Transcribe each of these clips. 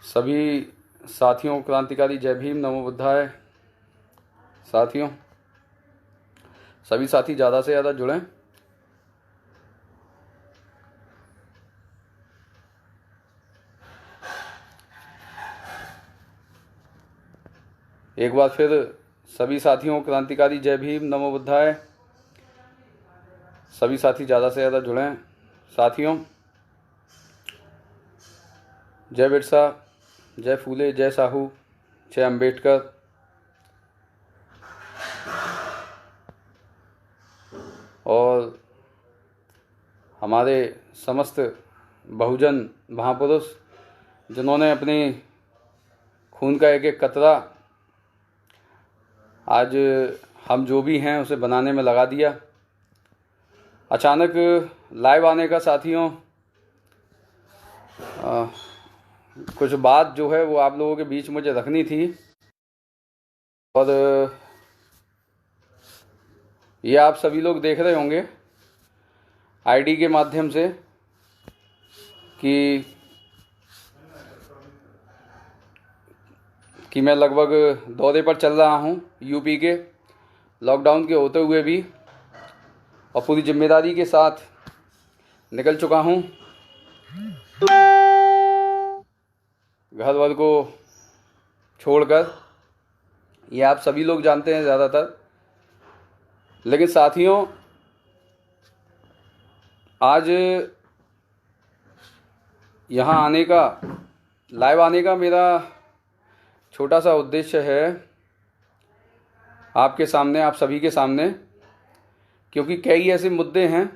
सभी साथियों क्रांतिकारी जय भीम नमो बुद्धाय। साथियों, सभी साथी ज़्यादा से ज़्यादा जुड़ें। एक बार फिर सभी साथियों क्रांतिकारी जय भीम नमो बुद्धाय। सभी साथी ज़्यादा से ज़्यादा जुड़ें। साथियों, जय बिरसा, जय फूले, जय साहू, जय अम्बेडकर। और हमारे समस्त बहुजन महापुरुष जिन्होंने अपने खून का एक एक कतरा आज हम जो भी हैं उसे बनाने में लगा दिया। अचानक लाइव आने का साथियों कुछ बात जो है वो आप लोगों के बीच मुझे रखनी थी, और ये आप सभी लोग देख रहे होंगे आईडी के माध्यम से कि मैं लगभग दौरे पर चल रहा हूँ यूपी के, लॉकडाउन के होते हुए भी, और पूरी जिम्मेदारी के साथ निकल चुका हूँ घर वर को छोड़कर। ये आप सभी लोग जानते हैं ज़्यादातर। लेकिन साथियों, आज यहाँ आने का, लाइव आने का मेरा छोटा सा उद्देश्य है आपके सामने, आप सभी के सामने, क्योंकि कई ऐसे मुद्दे हैं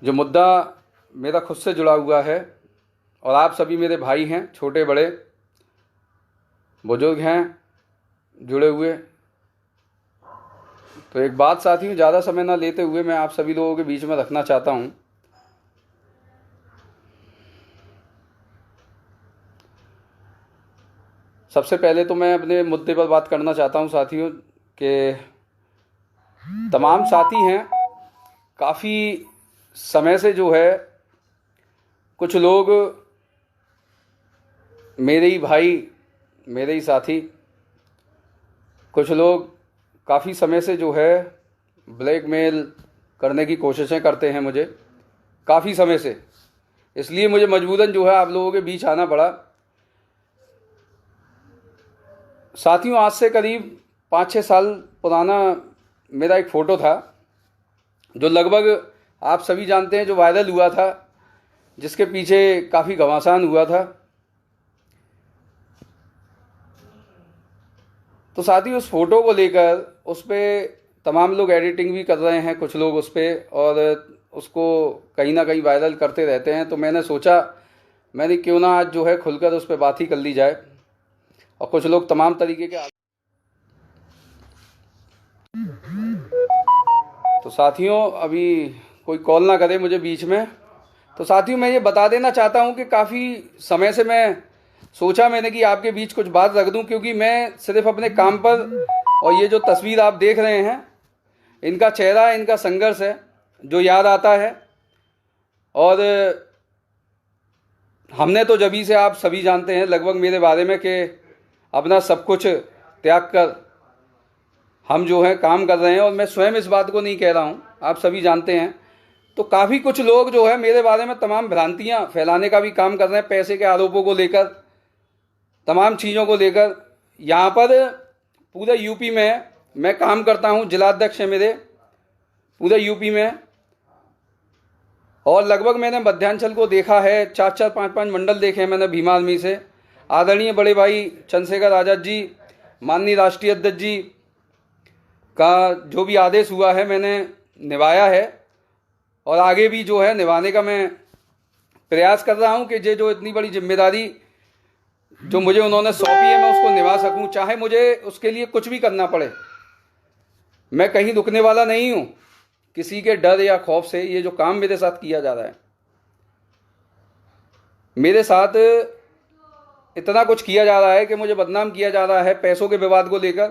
जो मुद्दा मेरा खुद से जुड़ा हुआ है, और आप सभी मेरे भाई हैं, छोटे बड़े बुजुर्ग हैं जुड़े हुए। तो एक बात साथियों, ज़्यादा समय ना लेते हुए मैं आप सभी लोगों के बीच में रखना चाहता हूँ। सबसे पहले तो मैं अपने मुद्दे पर बात करना चाहता हूँ साथियों कि तमाम साथी हैं, काफ़ी समय से जो है कुछ लोग, मेरे ही भाई, मेरे ही साथी, कुछ लोग काफ़ी समय से जो है ब्लैकमेल करने की कोशिशें करते हैं मुझे, काफ़ी समय से। इसलिए मुझे मजबूरन जो है आप लोगों के बीच आना पड़ा। साथियों, आज से करीब 5-6 साल पुराना मेरा एक फ़ोटो था जो लगभग आप सभी जानते हैं, जो वायरल हुआ था, जिसके पीछे काफ़ी घमासान हुआ था। तो साथियों, उस फ़ोटो को लेकर उस पर तमाम लोग एडिटिंग भी कर रहे हैं, कुछ लोग उस पर, और उसको कहीं ना कहीं वायरल करते रहते हैं। तो मैंने सोचा, मैंने क्यों ना आज जो है खुलकर उस पर बात ही कर ली जाए। और कुछ लोग तमाम तरीके के, तो साथियों अभी कोई कॉल ना करे मुझे बीच में। तो साथियों, मैं ये बता देना चाहता हूँ कि काफ़ी समय से मैं सोचा मैंने कि आपके बीच कुछ बात रख दूँ, क्योंकि मैं सिर्फ अपने काम पर, और ये जो तस्वीर आप देख रहे हैं, इनका चेहरा, इनका संघर्ष है जो याद आता है। और हमने तो जभी से, आप सभी जानते हैं लगभग मेरे बारे में, कि अपना सब कुछ त्याग कर हम जो है काम कर रहे हैं। और मैं स्वयं इस बात को नहीं कह रहा हूँ, आप सभी जानते हैं। तो काफ़ी कुछ लोग जो है मेरे बारे में तमाम भ्रांतियाँ फैलाने का भी काम कर रहे हैं, पैसे के आरोपों को लेकर, तमाम चीज़ों को लेकर। यहाँ पर पूरे यूपी में मैं काम करता हूँ, जिलाध्यक्ष है मेरे पूरे यूपी में, और लगभग मैंने मध्यांचल को देखा है, 4-4, 5-5 मंडल देखे हैं मैंने भीमा आर्मी से। आदरणीय बड़े भाई चंद्रशेखर आज़ाद जी, माननीय राष्ट्रीय अध्यक्ष जी का जो भी आदेश हुआ है मैंने निभाया है, और आगे भी जो है निभाने का मैं प्रयास कर रहा हूं कि जो इतनी बड़ी जिम्मेदारी जो मुझे उन्होंने सौंपी है, मैं उसको निभा सकूं, चाहे मुझे उसके लिए कुछ भी करना पड़े। मैं कहीं रुकने वाला नहीं हूं किसी के डर या खौफ से। ये जो काम मेरे साथ किया जा रहा है, मेरे साथ इतना कुछ किया जा रहा है कि मुझे बदनाम किया जा रहा है पैसों के विवाद को लेकर।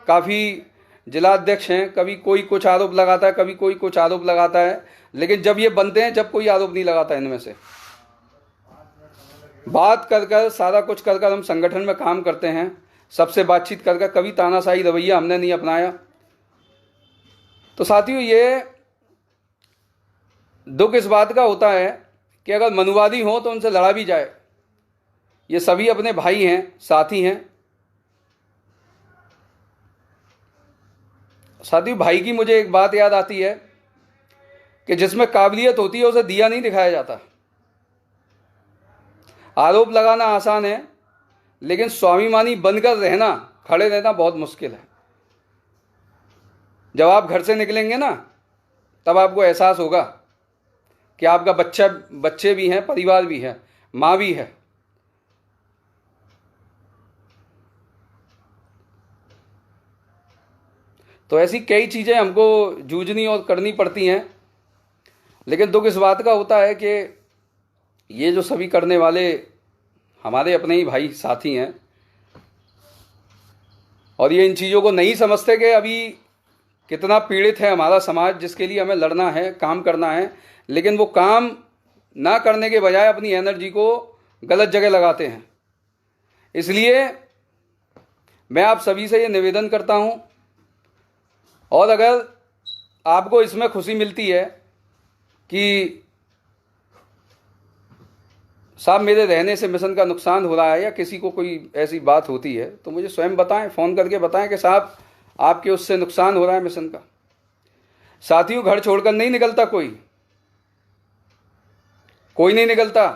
काफ़ी जिलाध्यक्ष हैं, कभी कोई कुछ आरोप लगाता है, कभी कोई कुछ आरोप लगाता है, लेकिन जब ये बनते हैं, जब कोई आरोप नहीं लगाता इनमें से। बात कर कर, सारा कुछ कर कर हम संगठन में काम करते हैं, सबसे बातचीत कर कर, कभी तानाशाही रवैया हमने नहीं अपनाया। तो साथियों, ये दुख इस बात का होता है कि अगर मनुवादी हो तो उनसे लड़ा भी जाए। ये सभी अपने भाई हैं, साथी हैं। साथियों, भाई की मुझे एक बात याद आती है कि जिसमें काबिलियत होती है उसे दिया नहीं दिखाया जाता। आरोप लगाना आसान है, लेकिन स्वाभिमानी बनकर रहना, खड़े रहना बहुत मुश्किल है। जब आप घर से निकलेंगे ना, तब आपको एहसास होगा कि आपका बच्चे भी हैं, परिवार भी है, माँ भी है। तो ऐसी कई चीज़ें हमको जूझनी और करनी पड़ती हैं। लेकिन दुख इस बात का होता है कि ये जो सभी करने वाले हमारे अपने ही भाई साथी हैं, और ये इन चीज़ों को नहीं समझते कि अभी कितना पीड़ित है हमारा समाज, जिसके लिए हमें लड़ना है, काम करना है। लेकिन वो काम ना करने के बजाय अपनी एनर्जी को गलत जगह लगाते हैं। इसलिए मैं आप सभी से ये निवेदन करता हूँ, और अगर आपको इसमें खुशी मिलती है कि साहब मेरे रहने से मिशन का नुकसान हो रहा है, या किसी को कोई ऐसी बात होती है, तो मुझे स्वयं बताएं, फ़ोन करके बताएं कि साहब आपके उससे नुकसान हो रहा है मिशन का। साथियों, घर छोड़कर नहीं निकलता कोई नहीं निकलता।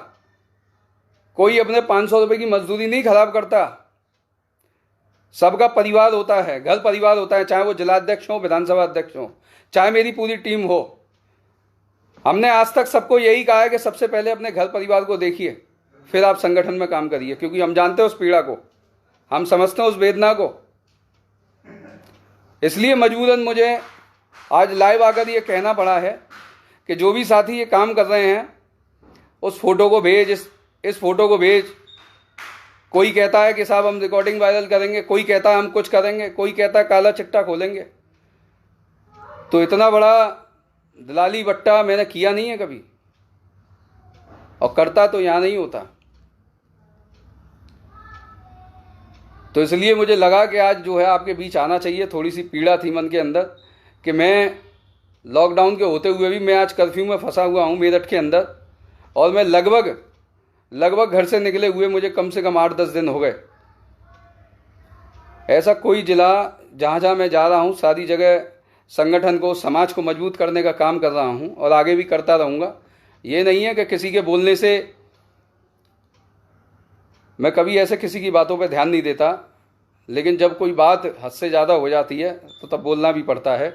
कोई अपने 500 रुपये की मजदूरी नहीं खराब करता। सबका परिवार होता है, घर परिवार होता है, चाहे वो जिलाध्यक्ष हो, विधानसभा अध्यक्ष हो, चाहे मेरी पूरी टीम हो। हमने आज तक सबको यही कहा है कि सबसे पहले अपने घर परिवार को देखिए, फिर आप संगठन में काम करिए, क्योंकि हम जानते हैं उस पीड़ा को, हम समझते हैं उस वेदना को। इसलिए मजबूरन मुझे आज लाइव आकर ये कहना पड़ा है कि जो भी साथी ये काम कर रहे हैं, उस फोटो को भेज, इस फोटो को भेज। कोई कहता है कि साहब हम रिकॉर्डिंग वायरल करेंगे, कोई कहता है हम कुछ करेंगे, कोई कहता है काला चिट्टा खोलेंगे। तो इतना बड़ा दलाली बट्टा मैंने किया नहीं है कभी, और करता तो यहाँ नहीं होता। तो इसलिए मुझे लगा कि आज जो है आपके बीच आना चाहिए। थोड़ी सी पीड़ा थी मन के अंदर कि मैं लॉकडाउन के होते हुए भी मैं आज कर्फ्यू में फंसा हुआ हूँ मेरठ के अंदर, और मैं लगभग घर से निकले हुए मुझे कम से कम 8-10 दिन हो गए। ऐसा कोई जिला जहाँ जहाँ मैं जा रहा हूँ, सारी जगह संगठन को, समाज को मजबूत करने का काम कर रहा हूँ, और आगे भी करता रहूँगा। ये नहीं है कि किसी के बोलने से, मैं कभी ऐसे किसी की बातों पे ध्यान नहीं देता, लेकिन जब कोई बात हद से ज़्यादा हो जाती है तो तब बोलना भी पड़ता है।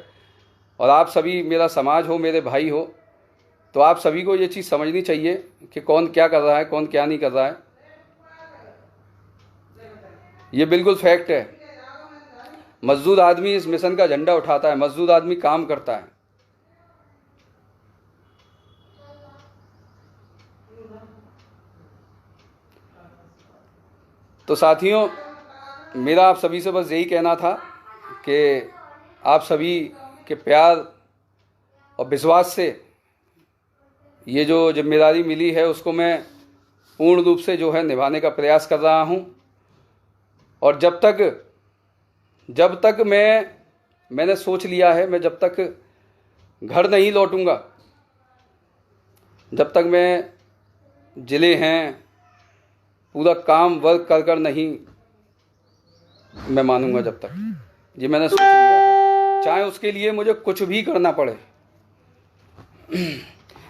और आप सभी मेरा समाज हो, मेरे भाई हो, तो आप सभी को ये चीज़ समझनी चाहिए कि कौन क्या कर रहा है, कौन क्या नहीं कर रहा है। ये बिल्कुल फैक्ट है। मजदूर आदमी इस मिशन का झंडा उठाता है, मजदूर आदमी काम करता है। तो साथियों, मेरा आप सभी से बस यही कहना था कि आप सभी के प्यार और विश्वास से ये जो जिम्मेदारी मिली है उसको मैं पूर्ण रूप से जो है निभाने का प्रयास कर रहा हूँ। और जब तक मैंने सोच लिया है, मैं जब तक घर नहीं लौटूंगा, जब तक मैं ज़िले हैं पूरा काम वर्क कर नहीं मैं मानूंगा, जब तक ये मैंने सोच लिया है, चाहे उसके लिए मुझे कुछ भी करना पड़े।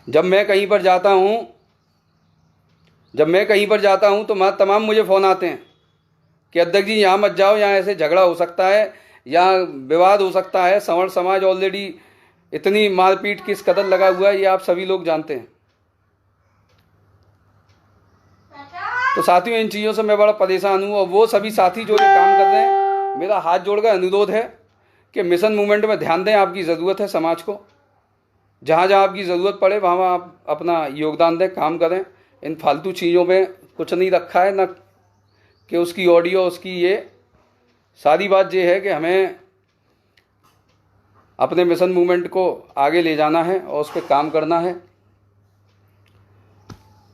जब मैं कहीं पर जाता हूँ तो तमाम मुझे फ़ोन आते हैं कि अध्यक्ष जी यहाँ मत जाओ, यहाँ ऐसे झगड़ा हो सकता है, यहाँ विवाद हो सकता है। सवर्ण समाज ऑलरेडी इतनी मारपीट किस कदर लगा हुआ है, ये आप सभी लोग जानते हैं। तो साथियों, इन चीज़ों से मैं बड़ा परेशान हूँ, और वो सभी साथी जो ये काम कर रहे हैं, मेरा हाथ जोड़कर अनुरोध है कि मिशन मूवमेंट में ध्यान दें। आपकी ज़रूरत है समाज को, जहाँ जहाँ आपकी ज़रूरत पड़े वहाँ वहाँ आप अपना योगदान दें, काम करें। इन फालतू चीज़ों में कुछ नहीं रखा है, ना कि उसकी ऑडियो, उसकी ये सारी बात ये है कि हमें अपने मिशन मूवमेंट को आगे ले जाना है और उस पर काम करना है।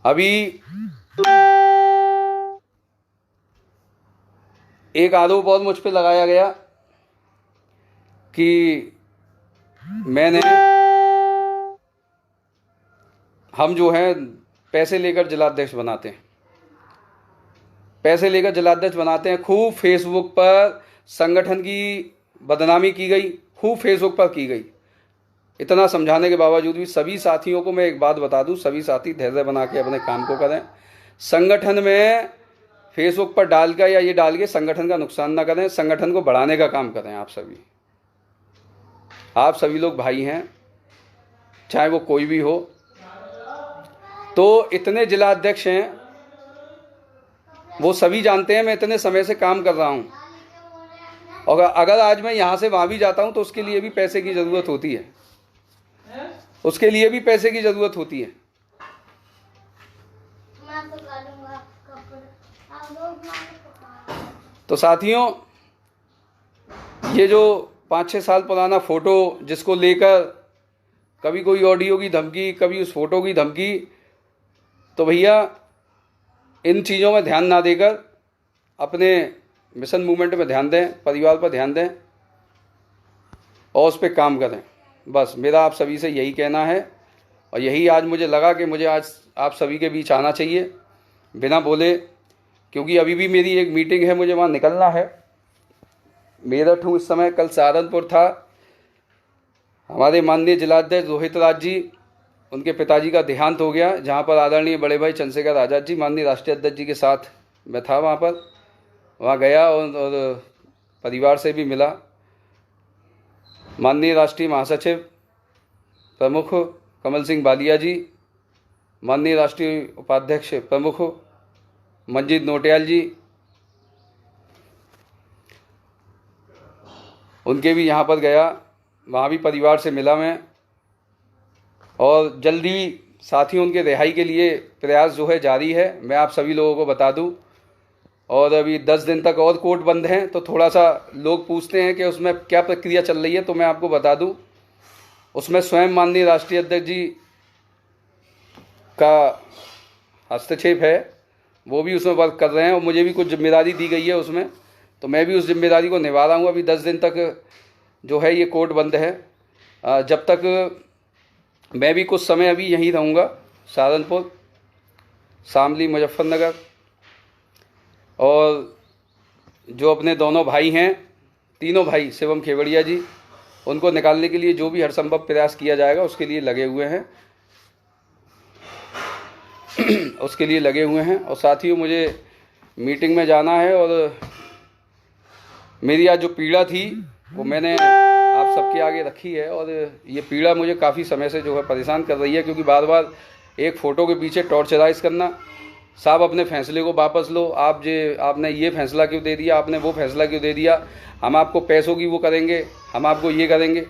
अभी एक आरोप और मुझ पे लगाया गया कि मैंने हम जो हैं पैसे लेकर जिलाध्यक्ष बनाते हैं, पैसे लेकर जिलाध्यक्ष बनाते हैं। खूब फेसबुक पर संगठन की बदनामी की गई, खूब फेसबुक पर की गई। इतना समझाने के बावजूद भी सभी साथियों को मैं एक बात बता दूं, सभी साथी धैर्य बना के अपने काम को करें। संगठन में फेसबुक पर डाल कर या ये डाल के संगठन का नुकसान ना करें, संगठन को बढ़ाने का काम करें। आप सभी लोग भाई हैं, चाहे वो कोई भी हो। तो इतने जिलाध्यक्ष हैं, वो सभी जानते हैं मैं इतने समय से काम कर रहा हूँ, और अगर आज मैं यहाँ से वहाँ भी जाता हूँ तो उसके लिए भी पैसे की ज़रूरत होती है, उसके लिए भी पैसे की ज़रूरत होती है। तो साथियों, ये जो 5-6 साल पुराना फ़ोटो जिसको लेकर कभी कोई ऑडियो की धमकी, कभी उस फोटो की धमकी, तो भैया इन चीज़ों में ध्यान ना देकर अपने मिशन मूवमेंट में ध्यान दें, परिवार पर ध्यान दें और उस पर काम करें। बस मेरा आप सभी से यही कहना है, और यही आज मुझे लगा कि मुझे आज आप सभी के बीच आना चाहिए बिना बोले, क्योंकि अभी भी मेरी एक मीटिंग है, मुझे वहाँ निकलना है। मेरठ हूँ इस समय, कल सहारनपुर था। हमारे माननीय जिलाध्यक्ष रोहित राज जी, उनके पिताजी का देहांत हो गया, जहाँ पर आदरणीय बड़े भाई चंद्रशेखर आज़ाद जी माननीय राष्ट्रीय अध्यक्ष जी के साथ मैं था वहाँ गया और परिवार से भी मिला। माननीय राष्ट्रीय महासचिव प्रमुख कमल सिंह बालिया जी, माननीय राष्ट्रीय उपाध्यक्ष प्रमुख मंजीत नोटियाल जी, उनके भी यहाँ पर गया, वहाँ भी परिवार से मिला मैं। और जल्दी साथियों उनके रिहाई के लिए प्रयास जो है जारी है, मैं आप सभी लोगों को बता दूं। और अभी 10 दिन तक और कोर्ट बंद हैं, तो थोड़ा सा लोग पूछते हैं कि उसमें क्या प्रक्रिया चल रही है, तो मैं आपको बता दूं, उसमें स्वयं माननीय राष्ट्रीय अध्यक्ष जी का हस्तक्षेप है, वो भी उसमें वर्क कर रहे हैं और मुझे भी कुछ जिम्मेदारी दी गई है उसमें, तो मैं भी उस जिम्मेदारी को निभा रहा हूँ। अभी 10 दिन तक जो है ये कोर्ट बंद है, जब तक मैं भी कुछ समय अभी यहीं रहूँगा, सहारनपुर, शामली, मुजफ्फरनगर। और जो अपने दोनों भाई हैं, तीनों भाई शिवम खेवड़िया जी, उनको निकालने के लिए जो भी हर संभव प्रयास किया जाएगा उसके लिए लगे हुए हैं उसके लिए लगे हुए हैं। और साथियों, मुझे मीटिंग में जाना है, और मेरी आज जो पीड़ा थी वो मैंने आप सबके आगे रखी है, और ये पीड़ा मुझे काफ़ी समय से जो है परेशान कर रही है, क्योंकि बार बार एक फ़ोटो के पीछे टॉर्चराइज करना। साहब अपने फैसले को वापस लो, आपने ये फैसला क्यों दे दिया, आपने वो फैसला क्यों दे दिया, हम आपको पैसों की वो करेंगे, हम आपको ये करेंगे।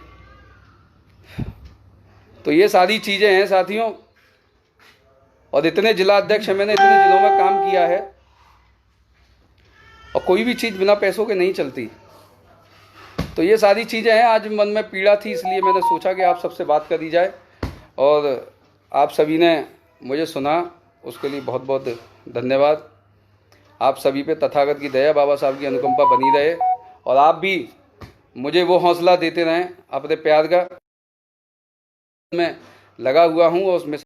तो ये सारी चीज़ें हैं साथियों, और इतने जिला अध्यक्ष हैं, मैंने इतने जिलों में काम किया है, और कोई भी चीज़ बिना पैसों के नहीं चलती। तो ये सारी चीज़ें हैं, आज मन में पीड़ा थी, इसलिए मैंने सोचा कि आप सबसे बात करी जाए, और आप सभी ने मुझे सुना, उसके लिए बहुत बहुत धन्यवाद। आप सभी पे तथागत की दया, बाबा साहब की अनुकंपा बनी रहे, और आप भी मुझे वो हौसला देते रहें। अपने प्यार का मैं लगा हुआ हूँ और उसमें